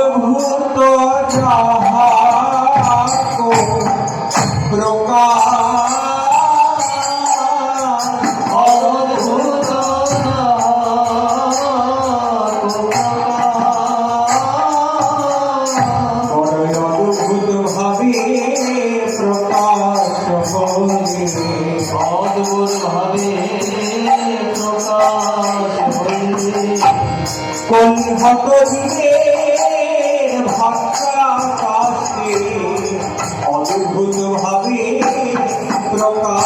অদ্ভুত যাহাকো প্রকাশ অদ্ভুত অদ্ভুত ভাবে প্রকাশ হইলে অদ্ভুত ভাবে প্রকাশ হইলে কলিহত জীবের ভাষাকাশে অদ্ভুত ভাবে প্রকাশ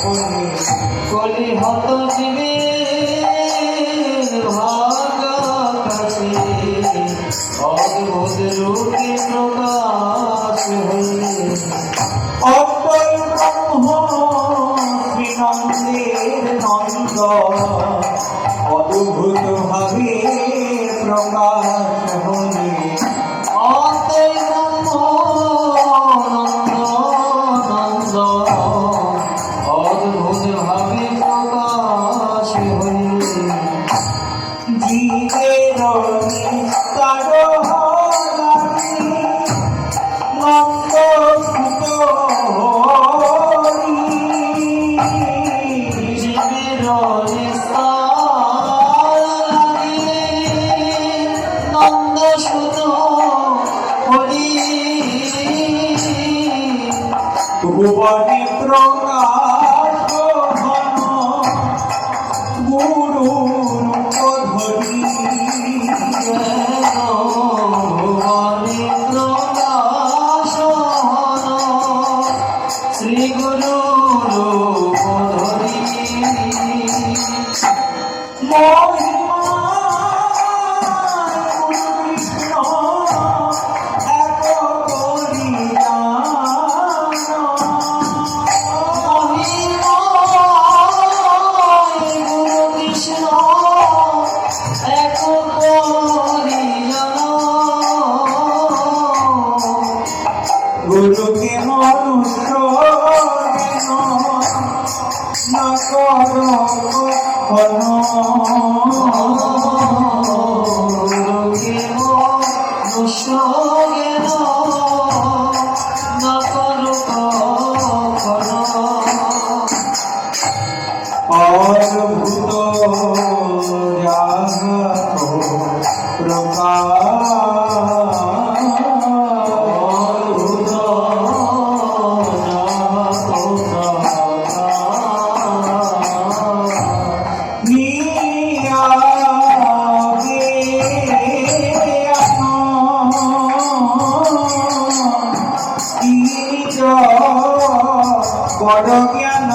হইলে কলিহত জীবের ভাষাকাশে অদ্ভুত রূপে প্রকাশ হইলে অদ্বৈ ব্রহ্ম শ্রীনন্দের নন্দ অদ্ভুত ভাবে প্রকাশ হইলে অদ্বৈ ব্রহ্ম নন্দ অদ্ভুত ভাবে প্রকাশ হইলে জীবের নিস্তার নন্দ সুত জীবের ভুবনে প্রকাশ ঘন গুরু ধরি ভুবনে প্রকাশ ঘন শ্রী গুরু ধরি গুরুকে মনুষ্য না কর গুরুকে মনুষ্য না কর অদ্ভুত বড় জ্ঞান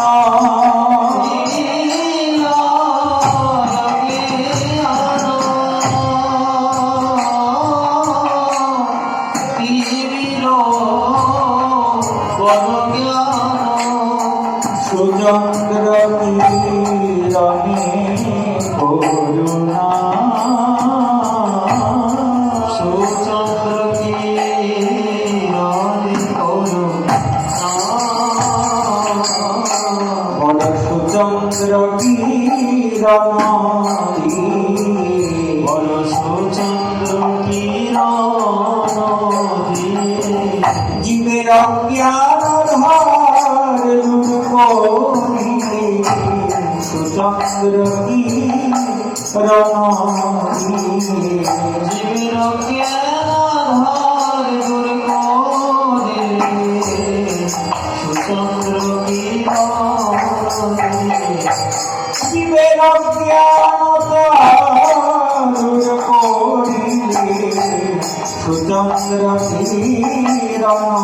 সুচন্দ্র কিরণে করুণা সুচন্দ্র কিরণে করুণা বড় সুচন্দ্র কিরণ বড় সুচন্দ্র কিরণ জীবের জ্ঞান ধার দূর করিলে সুচন্দ্র কিরণ জীবের জ্ঞান ধার দূর করিলে সুচন্দ্র কিরণ জীবের জ্ঞান ধার দূর করিলে সুচন্দ্র কিরণ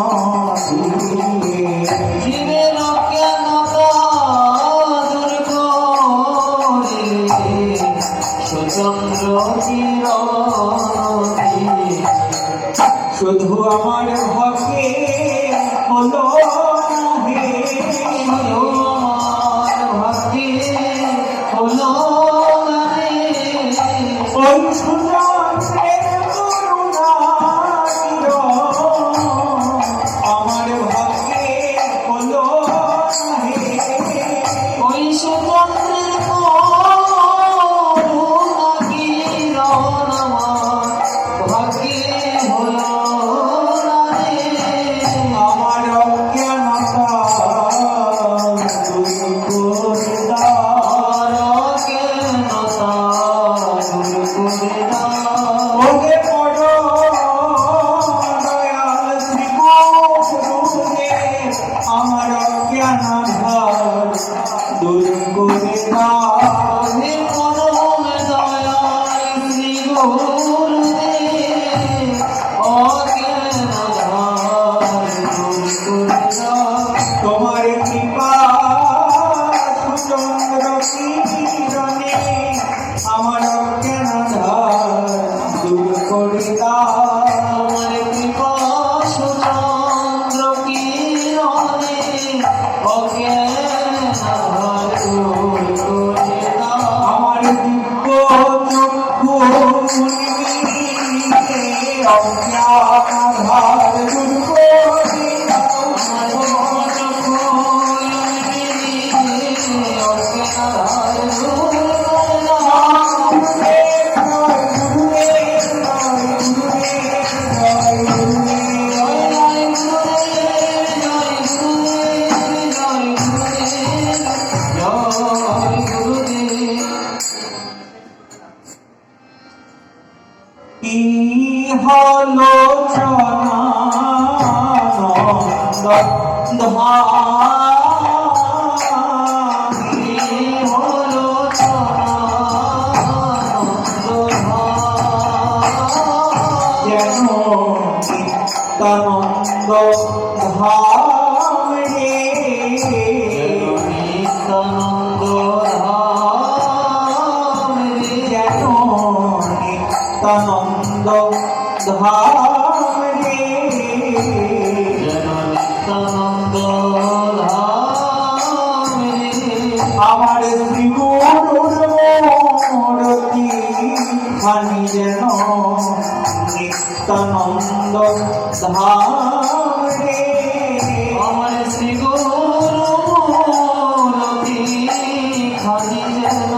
হলো না হে আমার ভাগ্যে হলো না রে। ওই সুচন্দ্রের করুণা আমার ভাগ্যে হলো না হে ওই সুচন্দ্রের করুণা কিরণ আমার ভাগ্যে হলো না রে। আমার অজ্ঞানতা দূর করে দাও ওরে বড় দয়াল শ্রী গুরুদেব আমার অজ্ঞানাধার দূর করে দাও তোমার কৃপা সুচন্দ্র কিরণে আমার অজ্ঞানাধার দূর করে দাও আমার দিব্য চক্ষু মুনিমিতে অজ্ঞানাধার দূর করে দাও ইহলোচনা যেন নিত্যানন্দ ধাম রে যেন নিত্যানন্দ ধাম রে আমার শ্রী গুরুর মূর্তি খানি যেন নিত্যানন্দ ধাম রে আমার শ্রী গুরুমূর্তি খানি যেন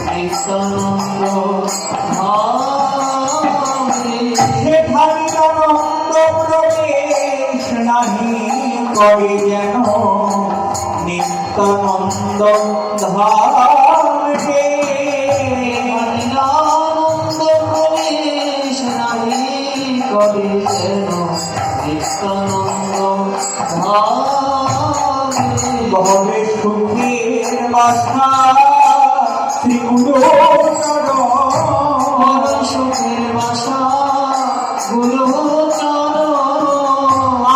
নিত্যানন্দ ধাম রে। সেখানে আনন্দ প্রবেশ নাহি করে যেন নিত্যানন্দ ধাম রে আনন্দ প্রবেশ নাহি করে যেন নিত্যানন্দ ধাম রে। ভবে সুখের বাসা শ্রী গুরু বড় সুখের বাসা গুরুচরণ।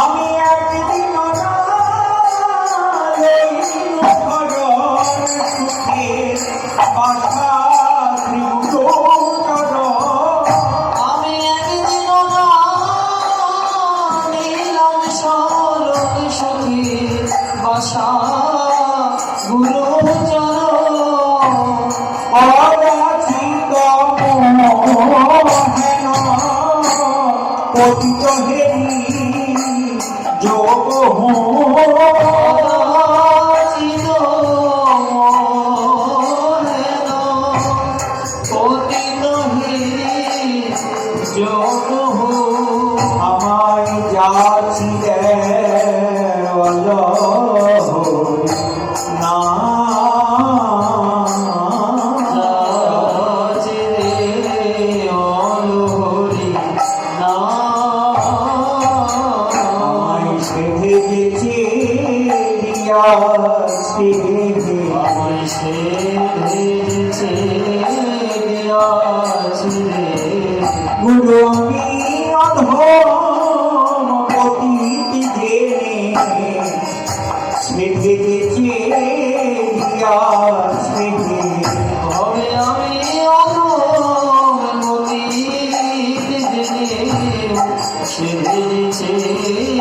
আমি একদিন সুখের বাসা শ্রী গুরু আমি একদিন নিলাম সরল সুখের বাসা গুরুচরণ। অযাচিত মোহেন পতিত হেরি যোগ অযাচিত মোহেন পতিত হেরি যোগ আমায় যাচি দেওয়াল না আমায় সেধেছে দিয়াছে গুরু আমি অধম পতিতি জেনে সেধেছে দিয়াছে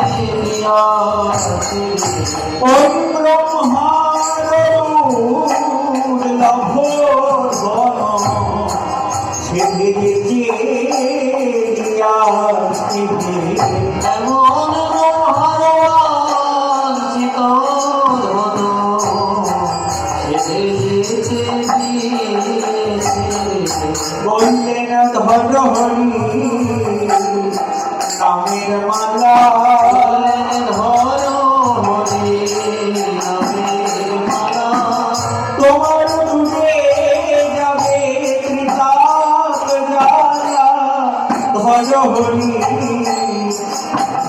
আমি আছে ওই ব্রহ্মার দুর্লভ বন সেদিকে এমন ব্রহ্মারচিত ধন সেজেছে দিয়েছে বললেন ধর হরি নামের মালা ধর হরি নামের মালা তোমার ডুবে যাবে ত্রিতাপ জ্বালা ধর হরি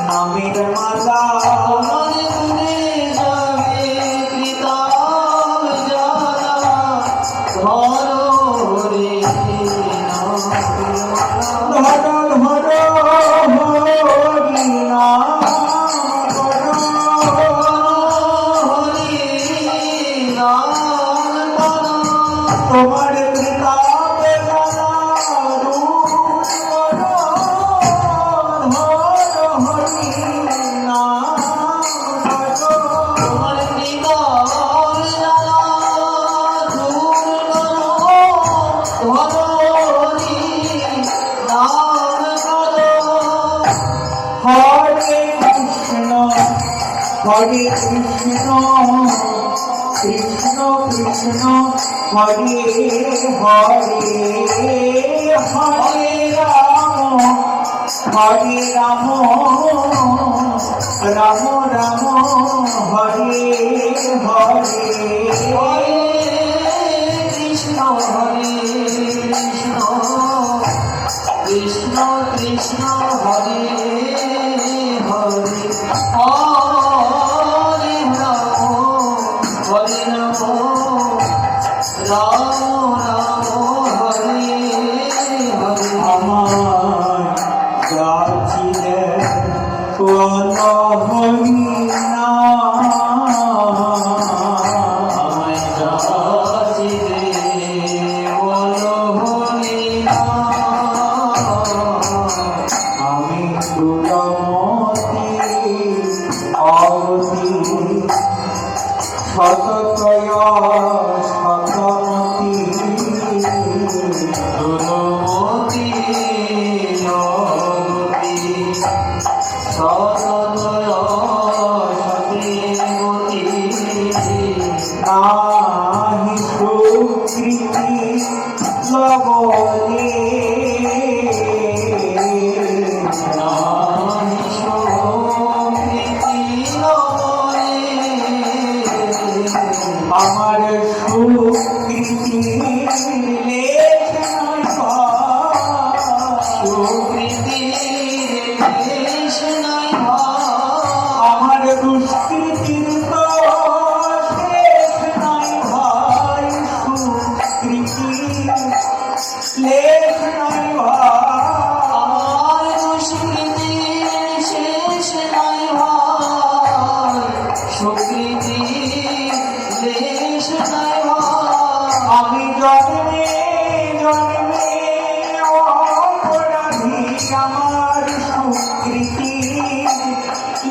নামের মালা তোমার গুণে যাবে কৃতাব জ্বালা ধর হরি নামের মালা ধর ধর হরি নাম ধর হরি নাম করো তোমার ত্রিতাপ জ্বালা দূর করো ধর হরি নাম ধর তোমার হৃদয় জ্বালা দূর করো হরি নাম করো হরে কৃষ্ণ কৃষ্ণ কৃষ্ণ হরে হরে হরে রাম রাম রাম হরে হরে হরে কৃষ্ণ কৃষ্ণ কৃষ্ণ হরে হরে হরে রাম রাম রাম হরে হরে আমার যাচিলে কোন হরি আমায় যাচিলে বলো হরি নাম আমি সুরমতি অবধি শতত্রয় শতমতি গুণমতি জগতি সদয় সতীমতি নাহি সুকৃতি লবনে নাহি সুকৃতি লবনে আমার সুকৃতি লেখ নাই ভাই। সুকৃতি দেশ নাই ভাই আমার দুষ্কৃতির তো শেষ নাই ভাই সুকৃতি লেখ নাই ভাই আমার দুষ্কৃতি শেষ নাই ভাই সুকৃতি দেশ নাই ভাই আমি জন্মে জন্মে অপরাধী আমার সুকৃতি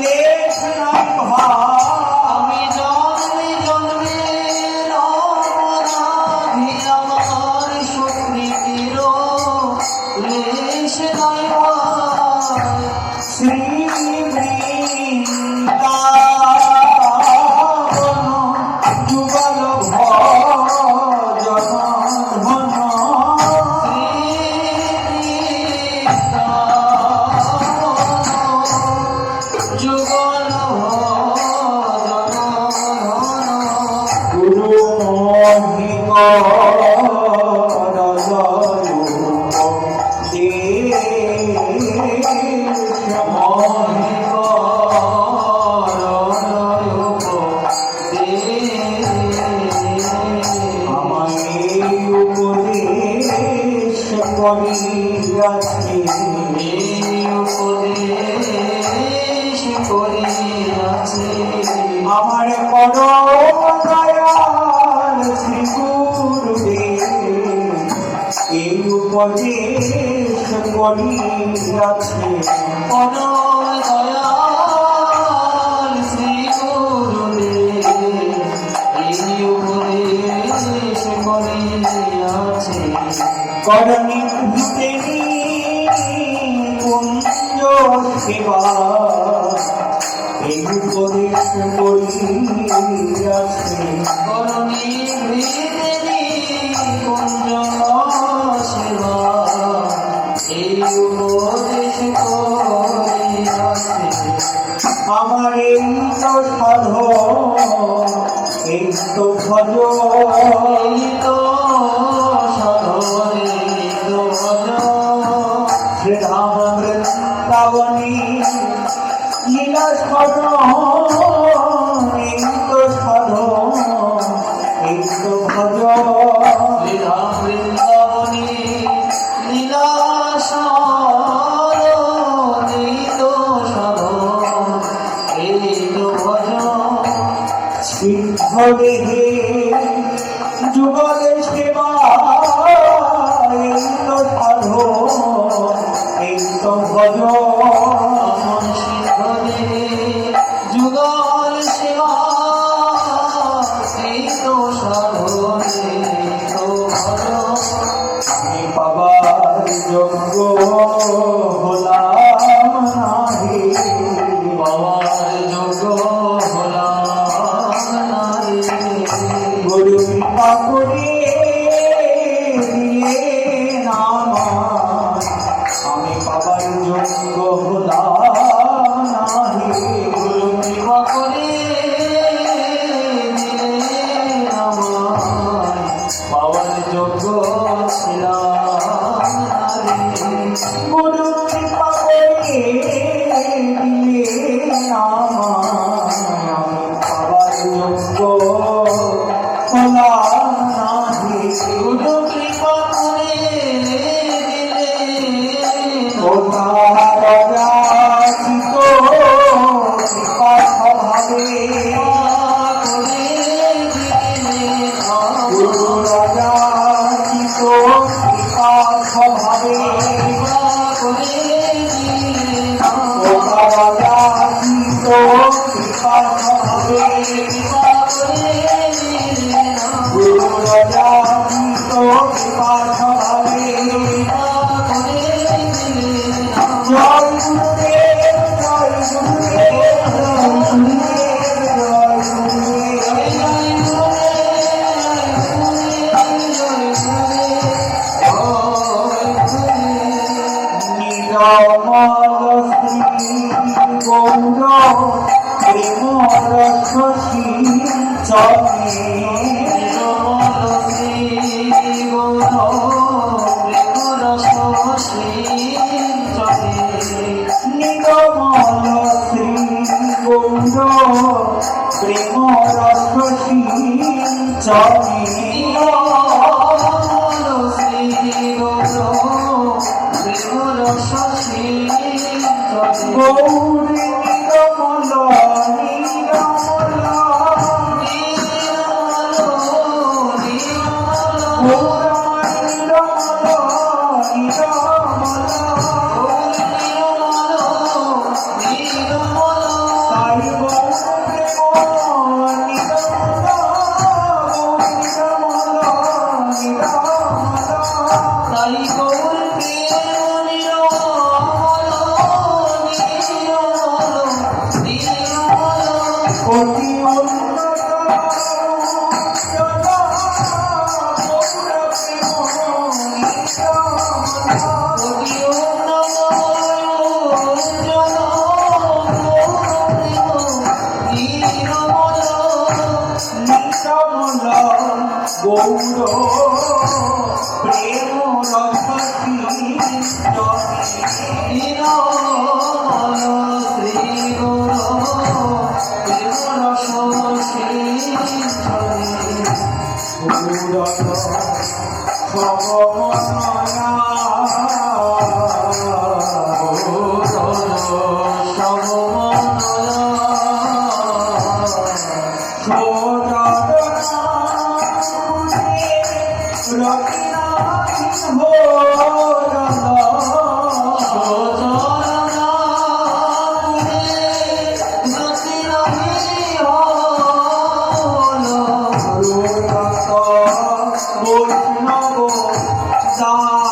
লেখ নাই ভাই আমি জন্মে জন্মে অপরাধী আমার সুকৃতির লেশ নাই ভাই শ্রী বৃন্দাবন যুগল ভজন ধন যুগল গুরু করিয়াছি উপদেশ করিয়াছে আমার পরম দয়াল শ্রী গুরুদেব এই উপদেশ করিয়াছে পরম দয়াল করণী ভিতেনি কুঞ্জ সেবা এই উপদেশ করিয়াছে করণী ভিতেনি কুঞ্জ সেবা এই উপদেশ করিয়াছে। আমার এই তো সাধ এই তো ভজ এই তো সাধনে তো ভজ শ্রীধাম বৃন্দাবনী লীলা সাধ এই তো সাধ এই তো ভজ শ্রীরাম বৃন্দাবনী লীলা সাধন এই তো সাধন এই তো ভজন। সিদ্ধ দেহে যুগলে সেবা এই তো সাধ এই তো ভজ আমন সিদ্ধনে যুগল সেবা এই তো সাধনে তো ভজন। আমি বাবার যোগ্য হলাম নাহি বাবার যোগ্য হলাম নাহি। গুরু কৃপা করে দিয়ে নাম আমি বাবার যোগ্য হলাম নাহি গুরু কৃপা করে দিলেন আমায়, পাওয়ার যোগ্য ছিলাম নারী। গুরু কৃপা করে দিয়ে নাম আমি বাবার যোগ্য হলাম নাহি গুরু কৃপা করে দিলেন রাজিত কৃপা স্বভাবে গুরু রাজিত কৃপা স্বভাবে রাজিত কৃপা স্বভাবে গুরু রাজিত কৃপা স্বভাবে জয় গুরুদেব জয় গুরুদেব জয় গুরুদেব জয় গুরুদেব নিরমল শ্রী গৌর প্রেমর শশী চলে নিরমল শ্রী গৌর প্রেমর শশী চলে গৌর নিরমল নিরমল গৌর নিরমল নিরমল তাই গৌর প্রেম নিরমল নিরমল নিরমল তাই গৌর প্রেম নিরমল নিরমল নিরমল অতি উন্নত জনা গৌর প্রেম নিরমল নিরমল গৌর প্রেম রসী বৈষ্ণব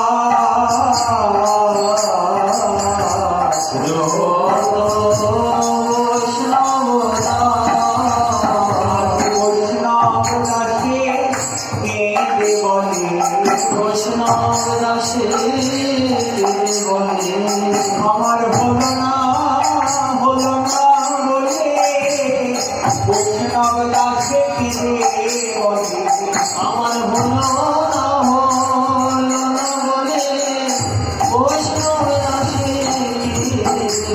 বৈষ্ণব দাসে কিনে বলে আমার হলো না হলো না বলে বৈষ্ণব দাসে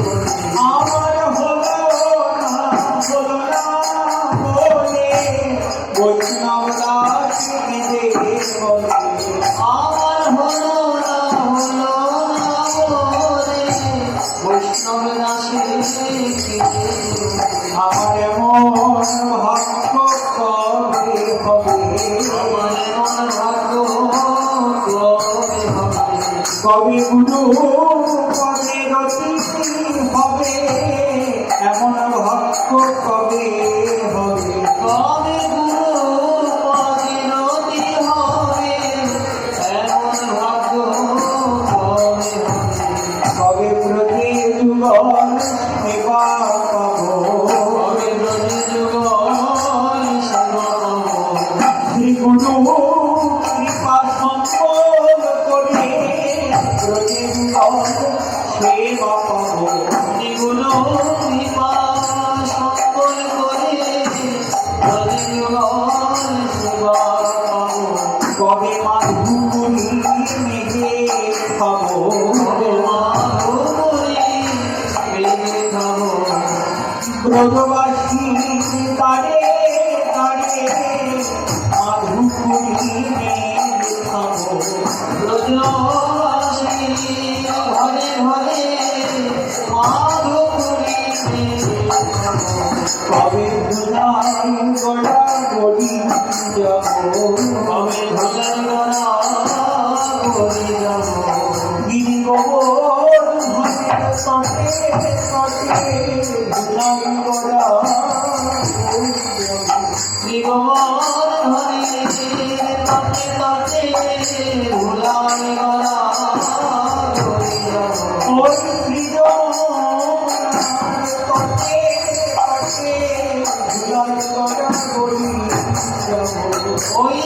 বলে আমার হলো না বলে বৈষ্ণব দাসে কিনে বলে আমার হলো না বলে বৈষ্ণব দাসে আমার এমন ভাগ্য কবে হবে আমার এমন ভাগ্য কবে হবে কবে গুরু কবে রতি হবে এমন ভাগ্য কবে হবে কবে গুরু পদিনতি হবে এমন ভাগ্য কবে হবে কবে প্রতি যুগল সেবা পাবো কবে ব্রজে যুগল সেবা পাবো শ্রী গুরু কৃপা সম্পদ করে প্রতি যুগল সেবা পাবো এগুলো কৃপা সকল করে ব্রজে যুগল সেবা পাবো কবে মাধুরী মেঘে পাবো কবে মাগো করি বেগে খাবো ব্রজবাসী তারে তারে মাধুরী মেঘ খাবো ব্রজবাসী ঘরে ঘরে মাধুরী কবে ধুলাই গড়া গড়ি যাবো কবে ভজন করা করি যাব গিরি গোবর ধনের তটে তটে ধুলাই গড়া গড়ি যাবো জীবন হরে তটে তটে ভুলাই গড়া করি যাব ওই সৃজনার তটে তটে ধুলাই গড়া গড়ি যাবো ওই